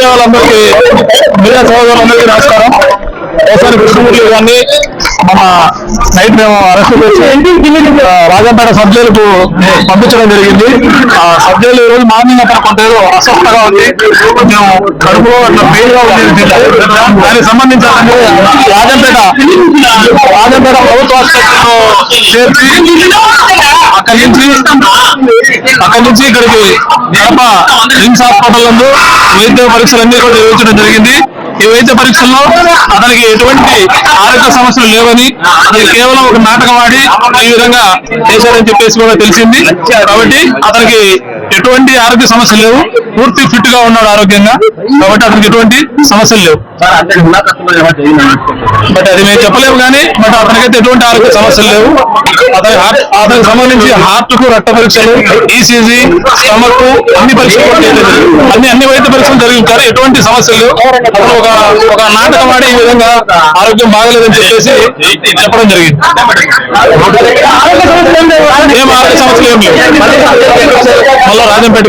Media వాళ్ళందరికీ media సోదరులందరికీ నమస్కారం. ఒకసారి కృష్ణమూర్తి గారిని మన నైట్ మేము అరెస్ట్ చేసి రాజంపేట సబ్ జైలుకు పంపించడం జరిగింది. ఆ సబ్ జైలు ఈ రోజు మార్నింగ్ అక్కడ కొంత ఏదో అస్వస్థగా ఉంది, కొంచెం కడుపులో అట్లా పెయిన్ గా ఉంది. దానికి సంబంధించి రాజంపేట ప్రభుత్వ ఆసుపత్రిలో చేర్చి అక్కడి నుంచి ఇక్కడికి కడప రిమ్స్ హాస్పిటల్ నందు వైద్య పరీక్షలన్నీ కూడా నిర్వహించడం జరిగింది. ఈ వైద్య పరీక్షల్లో అతనికి ఎటువంటి ఆరోగ్య సమస్యలు లేవని, అతనికి కేవలం ఒక నాటకం ఆడి ఈ విధంగా చేశారని చెప్పేసి కూడా తెలిసింది. కాబట్టి అతనికి ఎటువంటి ఆరోగ్య సమస్యలు లేవు, పూర్తి ఫిట్ గా ఉన్నాడు ఆరోగ్యంగా. కాబట్టి అతనికి ఎటువంటి సమస్యలు లేవు. బట్ అది మేము చెప్పలేము కానీ బట్ అతనికైతే ఎటువంటి ఆరోగ్య సమస్యలు లేవు. అతనికి సంబంధించి హార్ట్ కు రక్త పరీక్షలు, ఈసీజీ, స్టమక్ అన్ని పరీక్షలు అన్ని వైద్య పరీక్షలు జరిగింది కానీ ఎటువంటి సమస్యలు లేవు. అతను ఒక నాటకం ఆడి ఈ విధంగా ఆరోగ్యం బాగలేదని చెప్పేసి చెప్పడం జరిగింది. ఏం ఆరోగ్య సమస్యలు ఏం లేవు. మళ్ళీ రాజంపేట